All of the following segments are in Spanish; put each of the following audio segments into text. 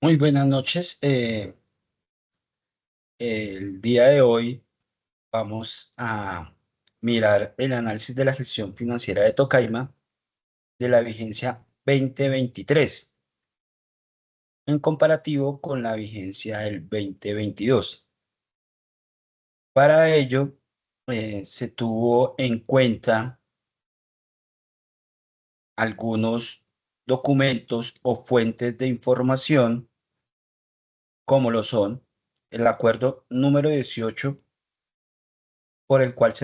Muy buenas noches. El día de hoy vamos a mirar el análisis de la gestión financiera de Tocaima de la vigencia 2023 en comparativo con la vigencia del 2022. Para ello, se tuvo en cuenta algunos documentos o fuentes de información, como lo son el acuerdo número 18 por el cual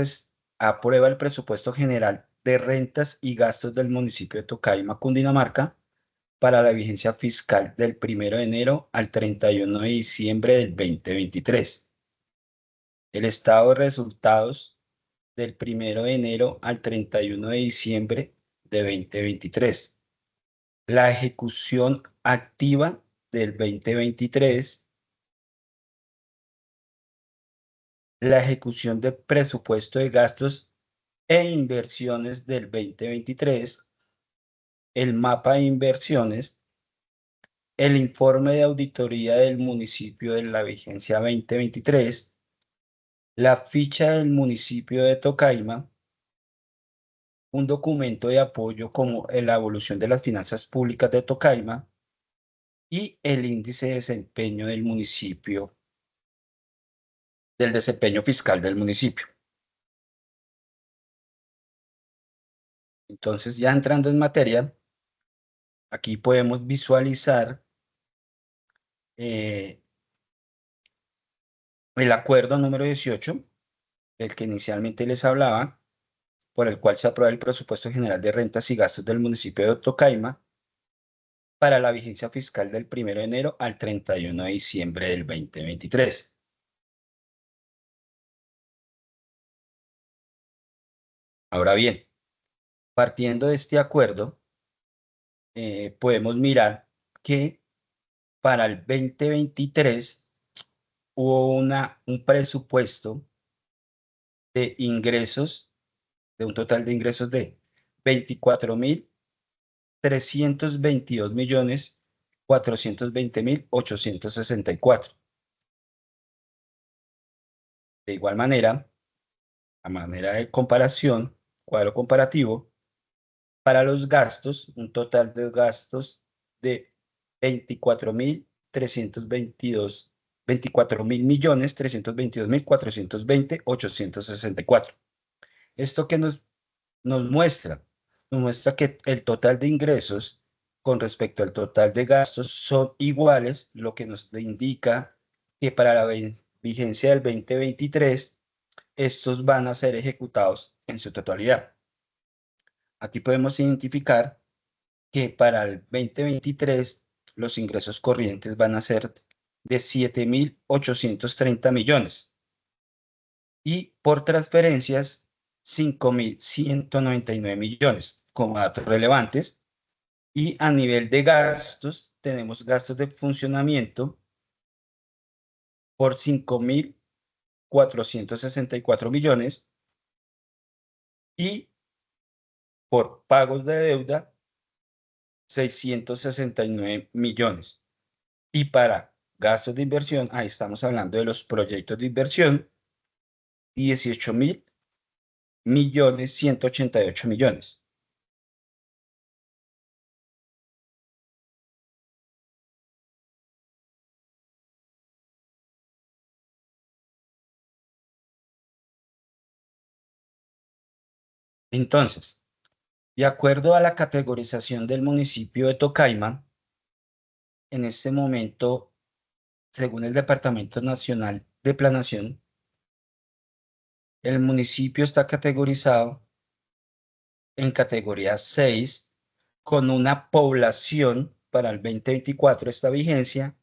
aprueba el presupuesto general de rentas y gastos del municipio de Tocaima, Cundinamarca, para la vigencia fiscal del 1 de enero al 31 de diciembre del 2023. El estado de resultados del 1 de enero al 31 de diciembre de 2023. La ejecución activa del 2023. La ejecución del presupuesto de gastos e inversiones del 2023, el mapa de inversiones, el informe de auditoría del municipio de la vigencia 2023, la ficha del municipio de Tocaima, un documento de apoyo como la evolución de las finanzas públicas de Tocaima y el índice de desempeño del municipio, del desempeño fiscal del municipio. Entonces, ya entrando en materia, aquí podemos visualizar eh, el acuerdo número 18, del que inicialmente les hablaba, por el cual se aprueba el presupuesto general de rentas y gastos del municipio de Tocaima para la vigencia fiscal del 1 de enero al 31 de diciembre del 2023. Ahora bien, partiendo de este acuerdo, podemos mirar que para el 2023 hubo un presupuesto de ingresos, de un total de ingresos de 24.322.420.864. De igual manera, a manera de comparación, cuadro comparativo, para los gastos, un total de gastos de 24.322.420.864. ¿Esto qué nos muestra? Nos muestra que el total de ingresos con respecto al total de gastos son iguales, lo que nos indica que para la vigencia del 2023 estos van a ser ejecutados en su totalidad. Aquí podemos identificar que para el 2023 los ingresos corrientes van a ser de 7.830 millones y por transferencias 5.199 millones como datos relevantes. Y a nivel de gastos, tenemos gastos de funcionamiento por 5.464 millones y por pagos de deuda 669 millones. Y para gastos de inversión, ahí estamos hablando de los proyectos de inversión, 18.000 millones, 188 millones. Entonces, de acuerdo a la categorización del municipio de Tocaima, en este momento, según el Departamento Nacional de Planación, el municipio está categorizado en categoría 6 con una población para el 2024, esta vigencia,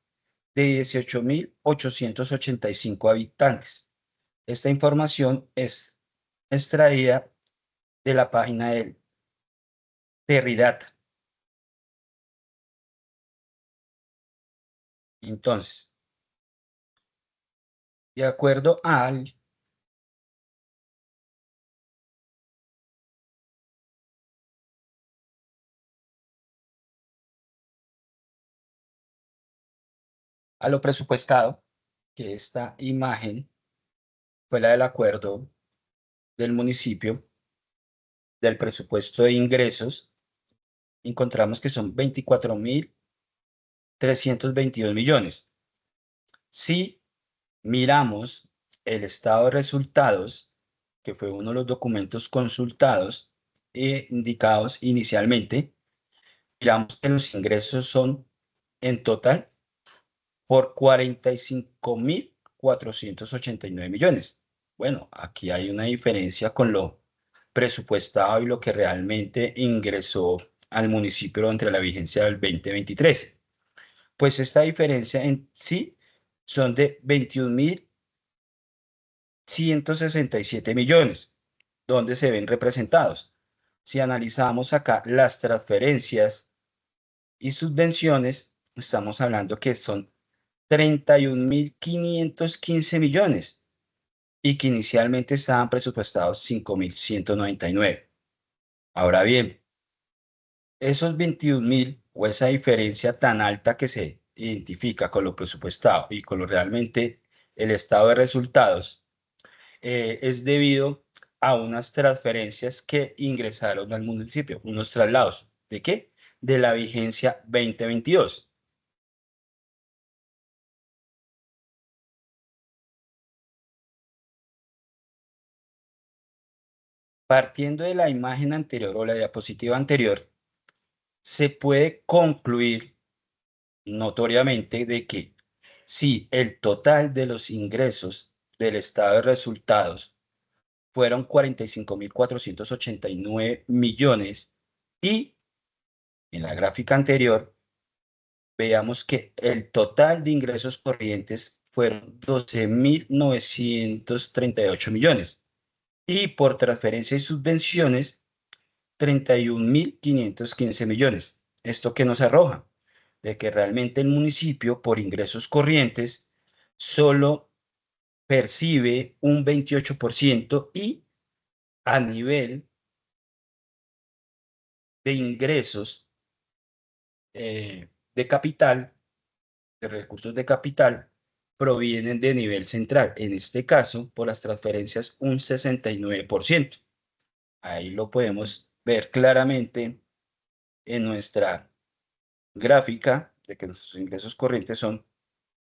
de 18.885 habitantes. Esta información es extraída de la página del Terridata. Entonces, de acuerdo al a lo presupuestado, que esta imagen fue la del acuerdo del municipio del presupuesto de ingresos, encontramos que son 24.322 millones. Si miramos el estado de resultados, que fue uno de los documentos consultados e indicados inicialmente, miramos que los ingresos son en total por 45.489 millones. Bueno, aquí hay una diferencia con lo presupuestado y lo que realmente ingresó al municipio entre la vigencia del 2023. Pues esta diferencia en sí son de 21.167 millones, donde se ven representados. Si analizamos acá las transferencias y subvenciones, estamos hablando que son 31.515 millones y que inicialmente estaban presupuestados 5.199. Ahora bien, esos 21.000 o esa diferencia tan alta que se identifica con lo presupuestado y con lo realmente el estado de resultados, es debido a unas transferencias que ingresaron al municipio, unos traslados. ¿De qué? De la vigencia 2022. Partiendo de la imagen anterior o la diapositiva anterior, se puede concluir notoriamente de que si el total de los ingresos del estado de resultados fueron 45.489 millones y en la gráfica anterior veamos que el total de ingresos corrientes fueron 12.938 millones y por transferencias y subvenciones 31.515 millones. ¿Esto qué nos arroja? De que realmente el municipio por ingresos corrientes solo percibe un 28% y a nivel de ingresos de capital, de recursos de capital, provienen de nivel central. En este caso, por las transferencias, un 69%. Ahí lo podemos ver claramente en nuestra gráfica de que nuestros ingresos corrientes son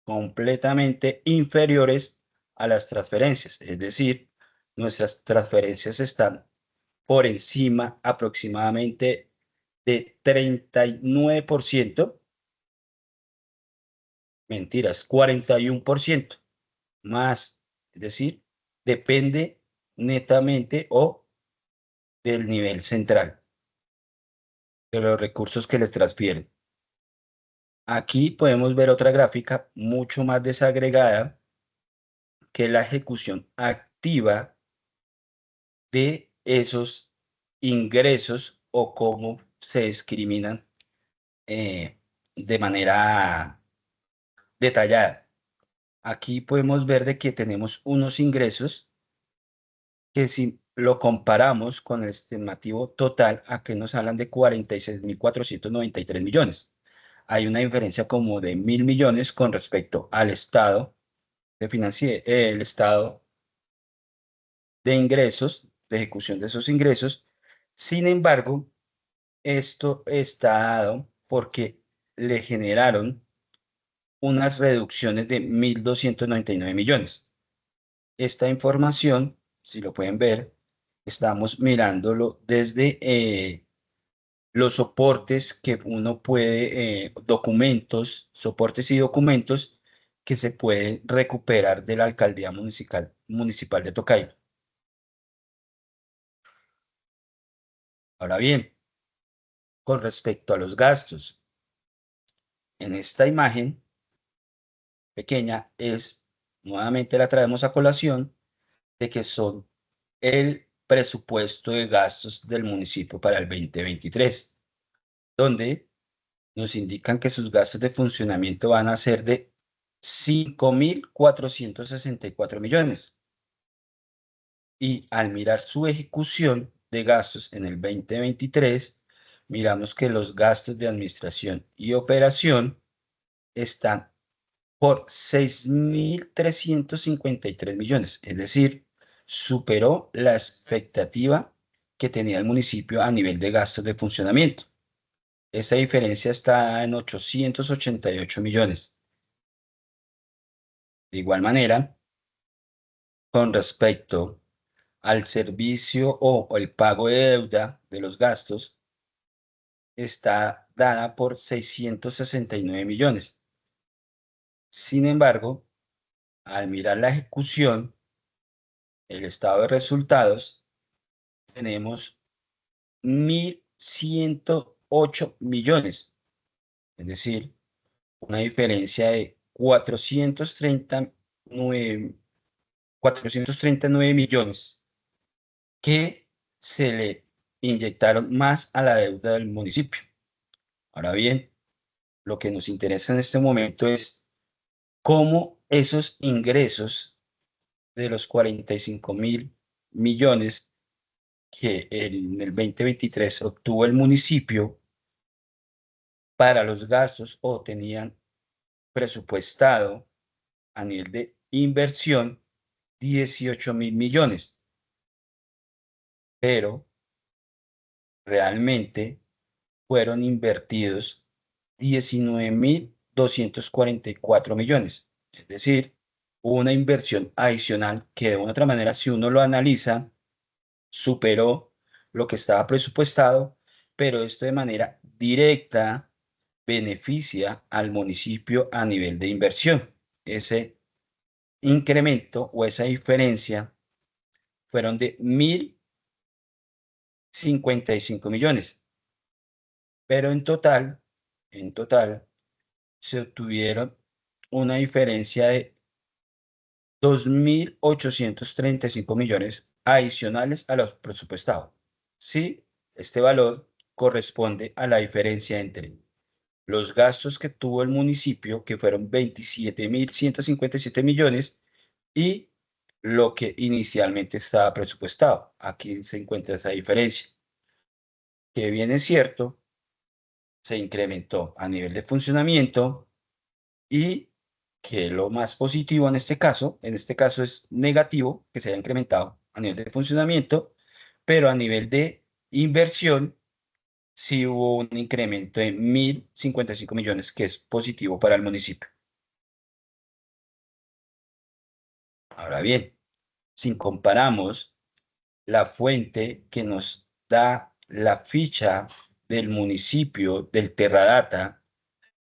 completamente inferiores a las transferencias. Es decir, nuestras transferencias están por encima aproximadamente de 39%, mentiras, 41% más. Es decir, depende netamente o del nivel central de los recursos que les transfieren. Aquí podemos ver otra gráfica mucho más desagregada que es la ejecución activa de esos ingresos o cómo se discriminan de manera detallada. Aquí podemos ver de que tenemos unos ingresos que si lo comparamos con el estimativo total, aquí nos hablan de 46.493 millones. Hay una diferencia como de 1.000 millones con respecto al estado el estado de ingresos, de ejecución de esos ingresos. Sin embargo, esto está dado porque le generaron unas reducciones de 1.299 millones. Esta información, si lo pueden ver, estamos mirándolo desde los soportes que uno puede, documentos, soportes y documentos que se pueden recuperar de la alcaldía municipal de Tocayo. Ahora bien, con respecto a los gastos, en esta imagen pequeña es, nuevamente la traemos a colación, de que son el presupuesto de gastos del municipio para el 2023, donde nos indican que sus gastos de funcionamiento van a ser de 5.464 millones. Y al mirar su ejecución de gastos en el 2023, miramos que los gastos de administración y operación están por 6.353 millones, es decir, superó la expectativa que tenía el municipio a nivel de gastos de funcionamiento. Esta diferencia está en 888 millones. De igual manera, con respecto al servicio o el pago de deuda de los gastos, está dada por 669 millones. Sin embargo, al mirar la ejecución, el estado de resultados, tenemos 1.108 millones, es decir, una diferencia de 439 millones que se le inyectaron más a la deuda del municipio. Ahora bien, lo que nos interesa en este momento es cómo esos ingresos de los 45.000 millones que en el 2023 obtuvo el municipio para los gastos o tenían presupuestado a nivel de inversión 18.000 millones, pero realmente fueron invertidos 19.244 millones. Es decir, una inversión adicional que de una otra manera, si uno lo analiza, superó lo que estaba presupuestado, pero esto de manera directa beneficia al municipio a nivel de inversión. Ese incremento o esa diferencia fueron de 1.055 millones, pero en total se obtuvieron una diferencia de 2.835 millones adicionales a los presupuestados. Sí, este valor corresponde a la diferencia entre los gastos que tuvo el municipio, que fueron 27.157 millones, y lo que inicialmente estaba presupuestado. Aquí se encuentra esa diferencia, que bien es cierto, se incrementó a nivel de funcionamiento y que lo más positivo en este caso es negativo que se haya incrementado a nivel de funcionamiento, pero a nivel de inversión sí hubo un incremento de 1.055 millones, que es positivo para el municipio. Ahora bien, si comparamos la fuente que nos da la ficha del municipio del Terradata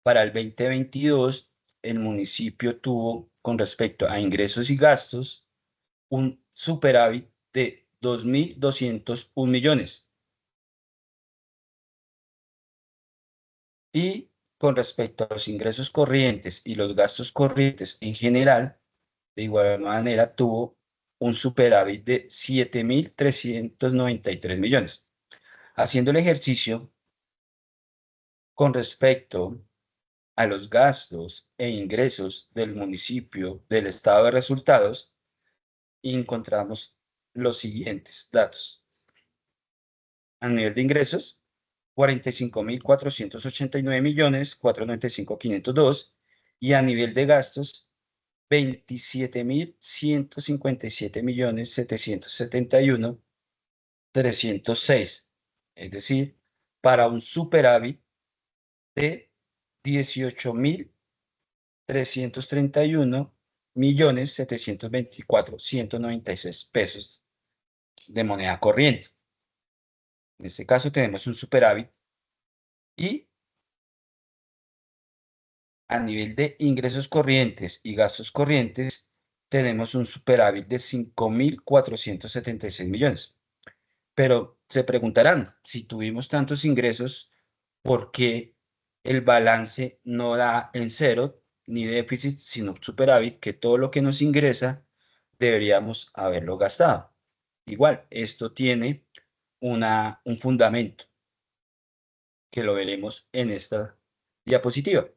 para el 2022, el municipio tuvo, con respecto a ingresos y gastos, un superávit de 2.201 millones. Y con respecto a los ingresos corrientes y los gastos corrientes en general, de igual manera tuvo un superávit de 7.393 millones. Haciendo el ejercicio con respecto a los gastos e ingresos del municipio del estado de resultados, encontramos los siguientes datos. A nivel de ingresos, 45.489 millones, 495.502, y a nivel de gastos, 27.157 millones, 771.306. Es decir, para un superávit de 18.331.724.196 de moneda corriente. En este caso tenemos un superávit y a nivel de ingresos corrientes y gastos corrientes tenemos un superávit de 5.476 millones. Pero se preguntarán, si tuvimos tantos ingresos, ¿por qué el balance no da en cero ni déficit, sino superávit, que todo lo que nos ingresa deberíamos haberlo gastado? Igual, esto tiene un fundamento que lo veremos en esta diapositiva.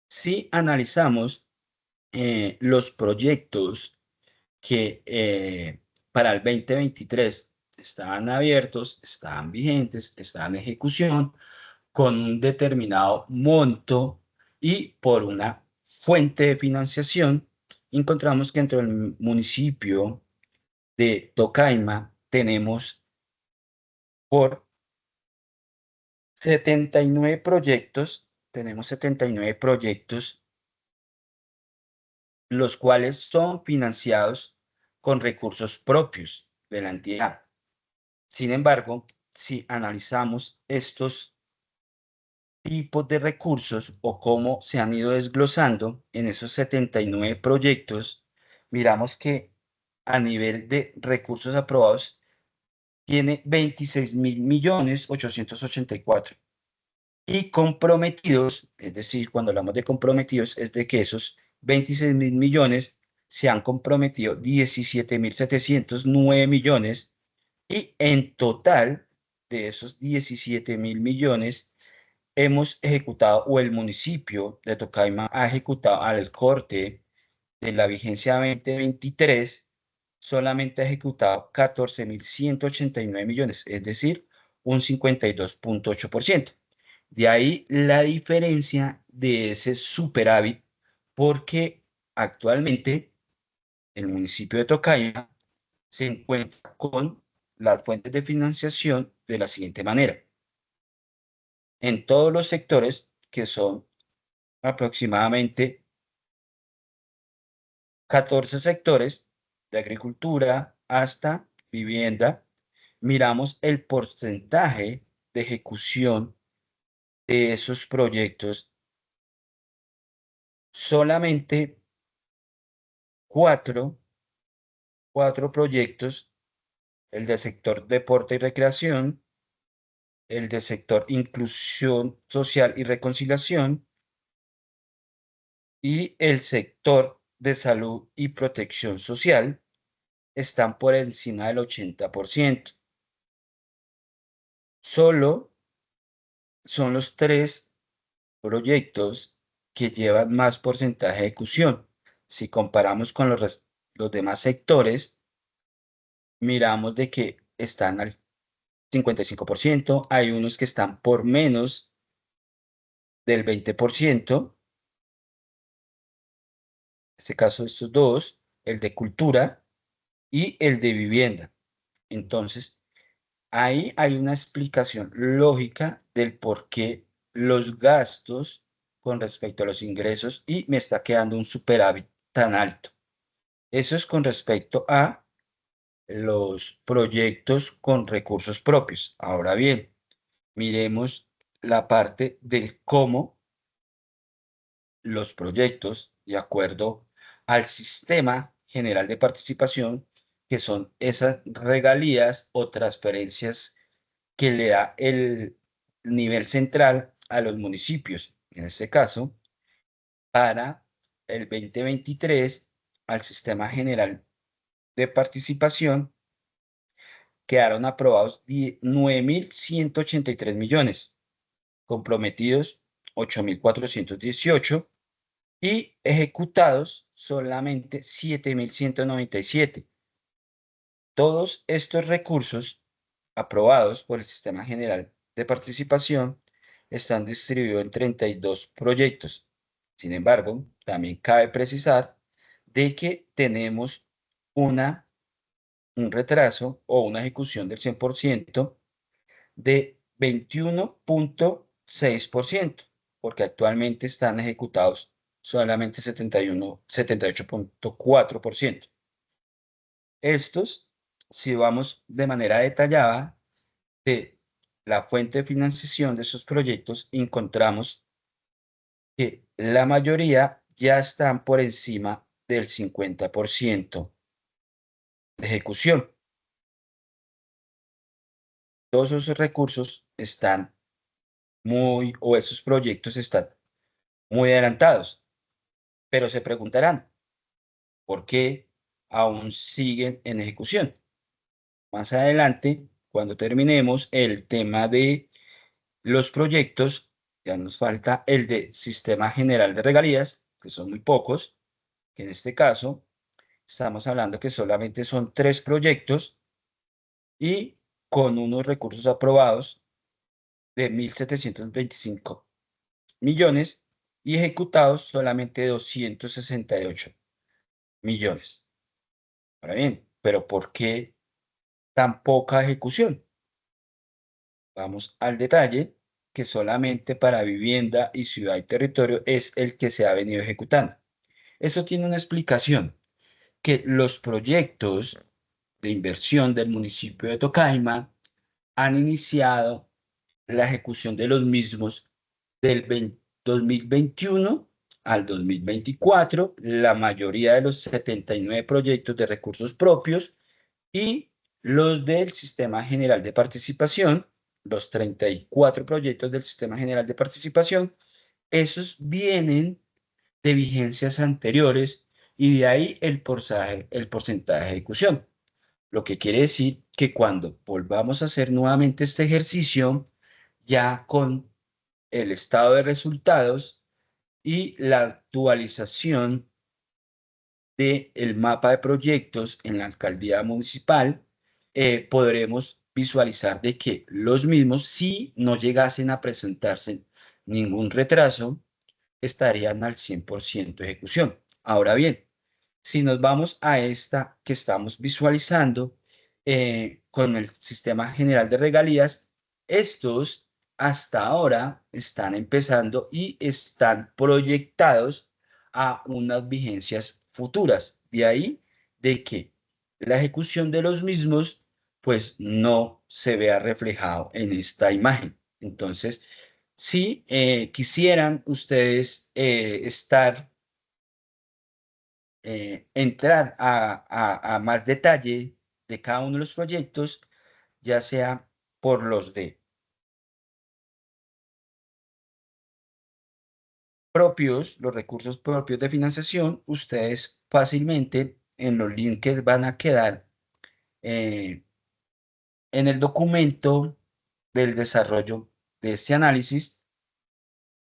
Si analizamos los proyectos que para el 2023 estaban abiertos, estaban vigentes, estaban en ejecución con un determinado monto y por una fuente de financiación, encontramos que dentro del municipio de Tocaima tenemos por 79 proyectos, los cuales son financiados con recursos propios de la entidad. Sin embargo, si analizamos estos tipos de recursos o cómo se han ido desglosando en esos 79 proyectos, miramos que a nivel de recursos aprobados tiene 26.884.000 y comprometidos, es decir, cuando hablamos de comprometidos, es de que esos 26.000 millones se han comprometido 17.709 millones y en total de esos 17.000 millones hemos ejecutado o el municipio de Tocaima ha ejecutado al corte de la vigencia 2023, solamente ha ejecutado 14.189 millones, es decir, un 52.8%. De ahí la diferencia de ese superávit, porque actualmente el municipio de Tocaima se encuentra con las fuentes de financiación de la siguiente manera. En todos los sectores, que son aproximadamente 14 sectores, de agricultura hasta vivienda, miramos el porcentaje de ejecución de esos proyectos. Solamente cuatro proyectos, el del sector deporte y recreación, el del sector inclusión social y reconciliación y el sector de salud y protección social, están por encima del 80%. Solo son los 3 proyectos que llevan más porcentaje de ejecución. Si comparamos con los demás sectores, miramos de que están al 55%, hay unos que están por menos del 20%, en este caso estos dos, el de cultura y el de vivienda. Entonces, ahí hay una explicación lógica del por qué los gastos con respecto a los ingresos y me está quedando un superávit tan alto. Eso es con respecto a los proyectos con recursos propios. Ahora bien, miremos la parte del cómo los proyectos, de acuerdo al sistema general de participación, que son esas regalías o transferencias que le da el nivel central a los municipios, en este caso, para el 2023, al sistema general de participación, quedaron aprobados 9.183 millones, comprometidos 8.418 y ejecutados solamente 7.197. Todos estos recursos aprobados por el Sistema General de Participación están distribuidos en 32 proyectos. Sin embargo, también cabe precisar de que tenemos un retraso o una ejecución del 100% de 21.6%, porque actualmente están ejecutados solamente 78.4%. Estos, si vamos de manera detallada de la fuente de financiación de esos proyectos, encontramos que la mayoría ya están por encima del 50% de ejecución. Todos esos recursos están o esos proyectos están muy adelantados, pero se preguntarán, ¿por qué aún siguen en ejecución? Más adelante, cuando terminemos el tema de los proyectos, ya nos falta el de Sistema General de Regalías, que son muy pocos, que en este caso estamos hablando que solamente son 3 proyectos y con unos recursos aprobados de 1.725 millones y ejecutados solamente 268 millones. Ahora bien, pero ¿por qué tan poca ejecución? Vamos al detalle, que solamente para vivienda y ciudad y territorio es el que se ha venido ejecutando. Eso tiene una explicación, que los proyectos de inversión del municipio de Tocaima han iniciado la ejecución de los mismos del 2021 al 2024, la mayoría de los 79 proyectos de recursos propios y los del Sistema General de Participación, los 34 proyectos del Sistema General de Participación, esos vienen de vigencias anteriores y de ahí el porcentaje de ejecución. Lo que quiere decir que cuando volvamos a hacer nuevamente este ejercicio, ya con el estado de resultados y la actualización del mapa de proyectos en la alcaldía municipal, podremos visualizar de que los mismos, si no llegasen a presentarse ningún retraso, estarían al 100% de ejecución. Ahora bien, si nos vamos a esta que estamos visualizando con el sistema general de regalías, estos hasta ahora están empezando y están proyectados a unas vigencias futuras. De ahí de que la ejecución de los mismos pues no se vea reflejado en esta imagen. Entonces, si quisieran ustedes entrar a más detalle de cada uno de los proyectos, ya sea por los de propios, los recursos propios de financiación, ustedes fácilmente en los links que van a quedar eh, en el documento del desarrollo de este análisis.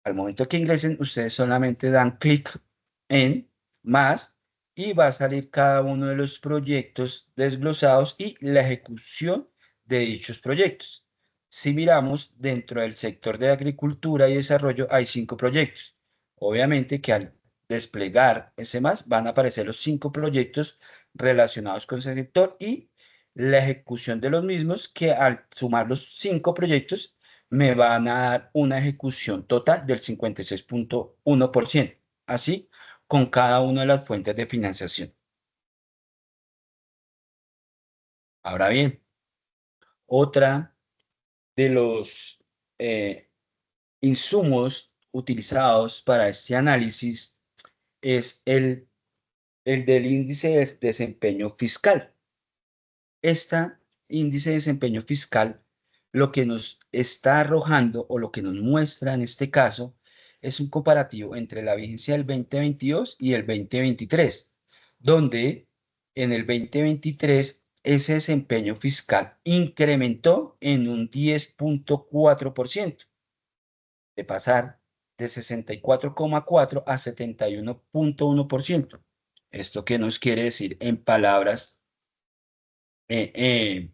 Al momento que ingresen, ustedes solamente dan clic en más y va a salir cada uno de los proyectos desglosados y la ejecución de dichos proyectos. Si miramos dentro del sector de agricultura y desarrollo, hay 5 proyectos. Obviamente que al desplegar ese más van a aparecer los 5 proyectos relacionados con ese sector y la ejecución de los mismos, que al sumar los 5 proyectos me van a dar una ejecución total del 56,1%, así con cada una de las fuentes de financiación. Ahora bien, otra de los eh, insumos utilizados para este análisis es el del índice de desempeño fiscal. Esta índice de desempeño fiscal lo que nos está arrojando o lo que nos muestra en este caso es un comparativo entre la vigencia del 2022 y el 2023, donde en el 2023 ese desempeño fiscal incrementó en un 10,4%, de pasar de 64,4 a 71,1%. ¿Esto qué nos quiere decir en palabras eh, eh,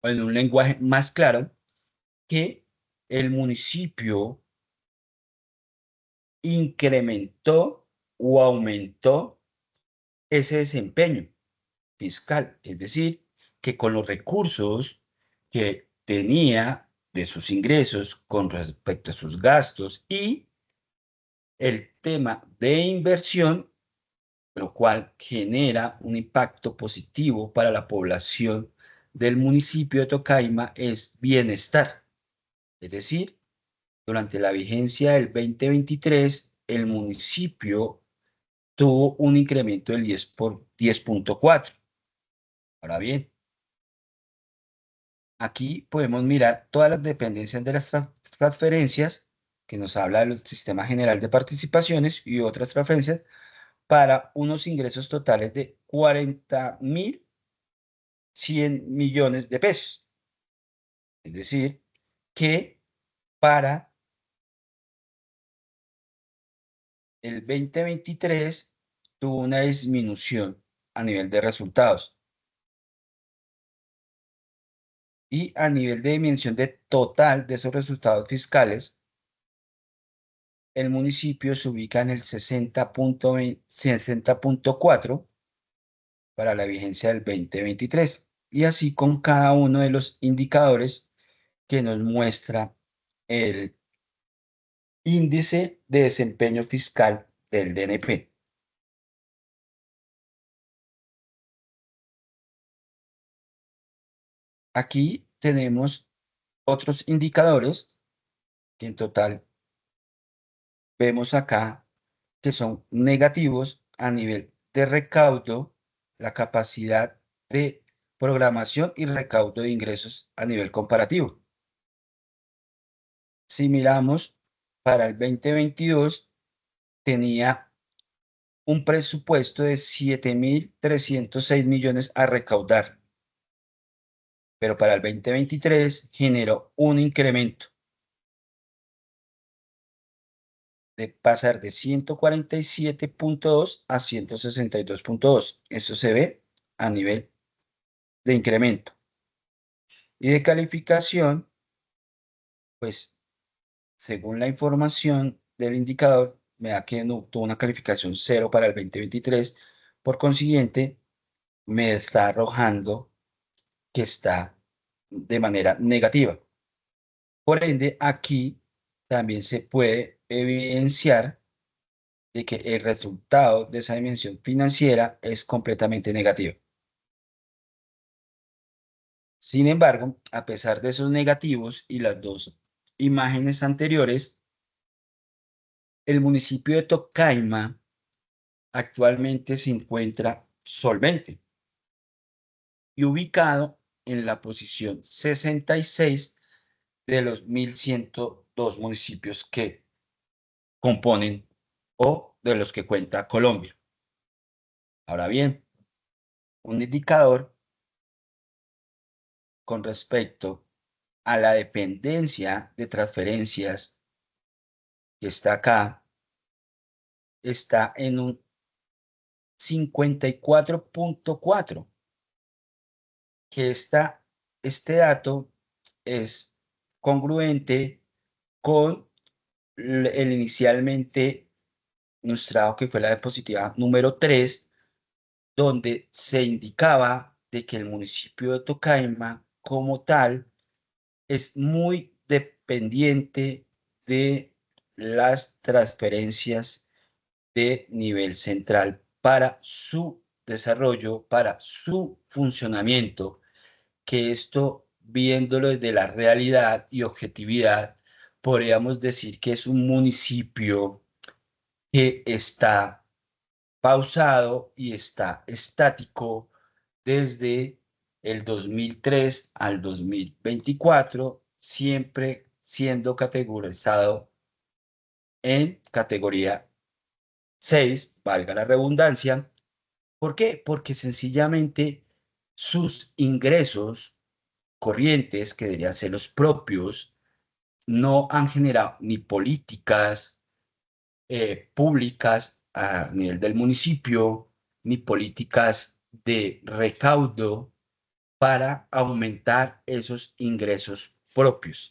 en un lenguaje más claro, que el municipio incrementó o aumentó ese desempeño fiscal? Es decir, que con los recursos que tenía de sus ingresos con respecto a sus gastos y el tema de inversión, lo cual genera un impacto positivo para la población del municipio de Tocaima, es bienestar. Es decir, durante la vigencia del 2023, el municipio tuvo un incremento del 10,4. Ahora bien, aquí podemos mirar todas las dependencias de las transferencias, que nos habla del Sistema General de Participaciones y otras transferencias, para unos ingresos totales de 40,100 millones de pesos. Es decir, que para el 2023 tuvo una disminución a nivel de resultados y, a nivel de dimensión de total de esos resultados fiscales, el municipio se ubica en el 60.4 para la vigencia del 2023. Y así con cada uno de los indicadores que nos muestra el índice de desempeño fiscal del DNP. Aquí tenemos otros indicadores que en total vemos acá que son negativos a nivel de recaudo, la capacidad de programación y recaudo de ingresos a nivel comparativo. Si miramos para el 2022, tenía un presupuesto de 7.306 millones a recaudar, pero para el 2023 generó un incremento de pasar de 147.2 a 162.2. Esto se ve a nivel de incremento. Y de calificación, pues según la información del indicador, me da que no tuvo una calificación 0 para el 2023. Por consiguiente, me está arrojando que está de manera negativa. Por ende, aquí también se puede evidenciar de que el resultado de esa dimensión financiera es completamente negativo. Sin embargo, a pesar de esos negativos y las dos imágenes anteriores, el municipio de Tocaima actualmente se encuentra solvente y ubicado en la posición 66 de los 1.102 municipios que componen o de los que cuenta Colombia. Ahora bien, un indicador con respecto a la dependencia de transferencias que está acá, está en un 54.4, que este dato es congruente con el inicialmente mostrado que fue la diapositiva número 3, donde se indicaba de que el municipio de Tocaima como tal es muy dependiente de las transferencias de nivel central para su desarrollo, para su funcionamiento, que esto, viéndolo desde la realidad y objetividad, podríamos decir que es un municipio que está pausado y está estático desde el 2003 al 2024, siempre siendo categorizado en categoría 6, valga la redundancia. ¿Por qué? Porque sencillamente sus ingresos corrientes, que deberían ser los propios, no han generado ni políticas públicas a nivel del municipio, ni políticas de recaudo para aumentar esos ingresos propios.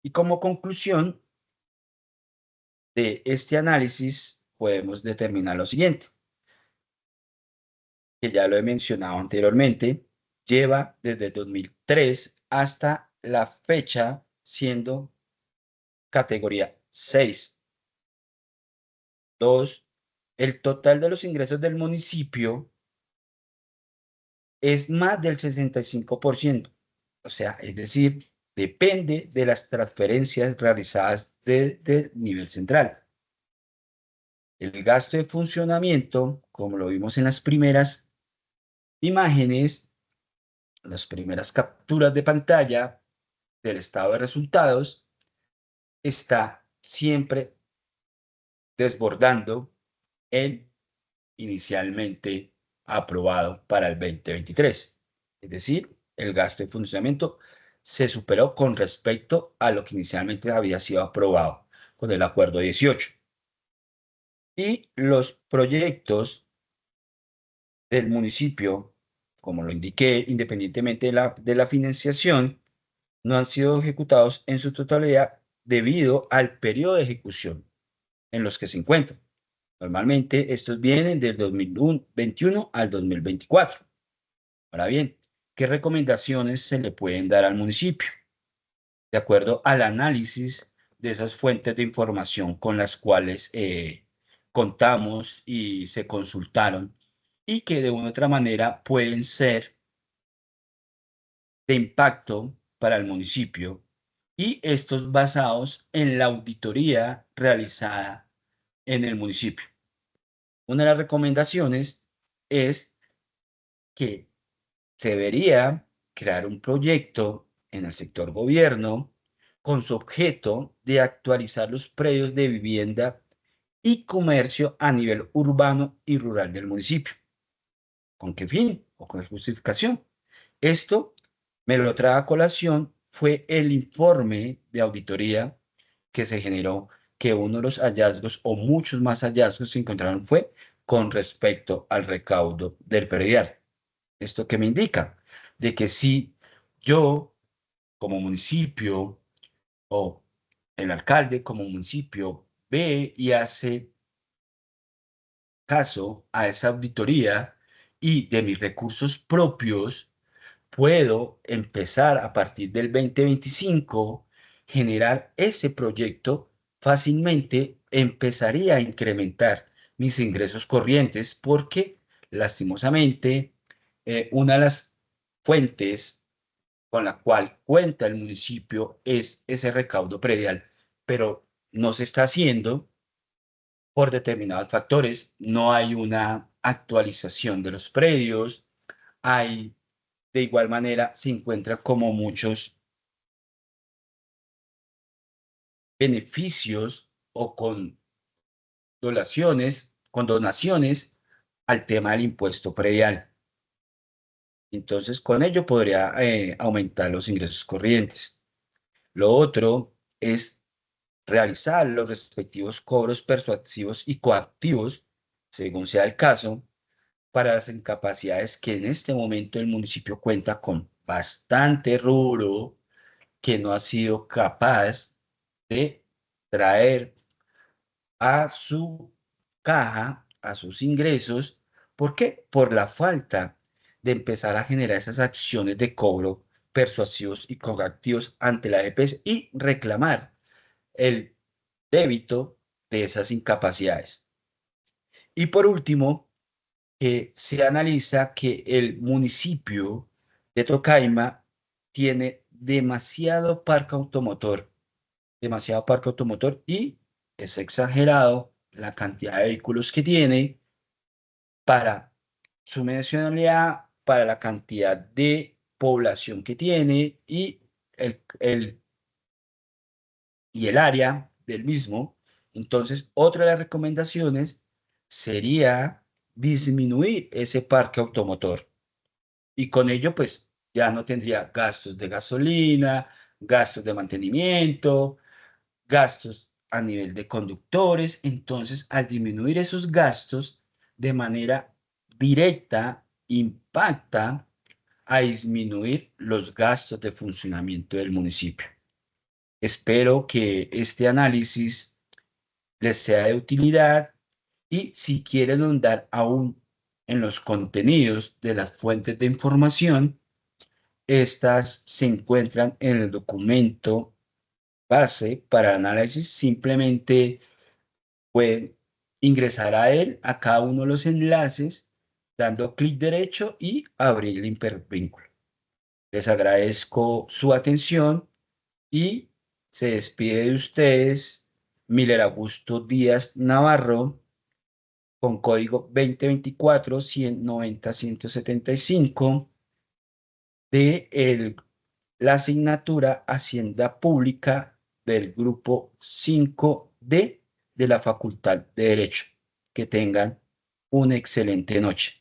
Y como conclusión de este análisis, podemos determinar lo siguiente, que ya lo he mencionado anteriormente, lleva desde 2003 hasta la fecha siendo categoría 6. 2, el total de los ingresos del municipio es más del 65%. O sea, es decir, depende de las transferencias realizadas desde nivel central. El gasto de funcionamiento, como lo vimos en las primeras imágenes, las primeras capturas de pantalla del estado de resultados, está siempre desbordando el inicialmente aprobado para el 2023. Es decir, el gasto de funcionamiento se superó con respecto a lo que inicialmente había sido aprobado con el acuerdo 18. Y los proyectos del municipio, como lo indiqué, independientemente de la financiación, no han sido ejecutados en su totalidad debido al periodo de ejecución en los que se encuentran. Normalmente estos vienen del 2021 al 2024. Ahora bien, ¿qué recomendaciones se le pueden dar al municipio? De acuerdo al análisis de esas fuentes de información con las cuales contamos y se consultaron y que de una u otra manera pueden ser de impacto para el municipio, y estos basados en la auditoría realizada en el municipio. Una de las recomendaciones es que se debería crear un proyecto en el sector gobierno con su objeto de actualizar los predios de vivienda y comercio a nivel urbano y rural del municipio. ¿Con qué fin o con qué justificación? Esto me lo trae a colación fue el informe de auditoría que se generó, que uno de los hallazgos o muchos más hallazgos se encontraron fue con respecto al recaudo del predial. ¿Esto qué me indica? De que si yo como municipio o el alcalde como municipio ve y hace caso a esa auditoría y de mis recursos propios, puedo empezar a partir del 2025, generar ese proyecto fácilmente, empezaría a incrementar mis ingresos corrientes porque lastimosamente una de las fuentes con la cual cuenta el municipio es ese recaudo predial, pero no se está haciendo por determinados factores. No hay una actualización de los predios, hay de igual manera se encuentra como muchos beneficios o con donaciones al tema del impuesto predial. Entonces, con ello podría aumentar los ingresos corrientes. Lo otro es realizar los respectivos cobros persuasivos y coactivos, según sea el caso, para las incapacidades que en este momento el municipio cuenta con bastante rubro que no ha sido capaz de traer a su caja, a sus ingresos. ¿Por qué? Por la falta de empezar a generar esas acciones de cobro persuasivos y coactivos ante la EPS y reclamar el débito de esas incapacidades. Y por último, que se analiza que el municipio de Tocaima tiene demasiado parque automotor y es exagerado la cantidad de vehículos que tiene para su nacionalidad, para la cantidad de población que tiene y el área del mismo. Entonces, otra de las recomendaciones sería disminuir ese parque automotor y con ello, pues ya no tendría gastos de gasolina, gastos de mantenimiento, gastos a nivel de conductores. Entonces, al disminuir esos gastos de manera directa, impacta a disminuir los gastos de funcionamiento del municipio. Espero que este análisis les sea de utilidad y si quieren ahondar aún en los contenidos de las fuentes de información, estas se encuentran en el documento base para análisis. Simplemente pueden ingresar a él, a cada uno de los enlaces, dando clic derecho y abrir el hipervínculo. Les agradezco su atención y se despide de ustedes Miller Augusto Díaz Navarro con código 2024-190-175 de la asignatura Hacienda Pública del grupo 5D de la Facultad de Derecho. Que tengan una excelente noche.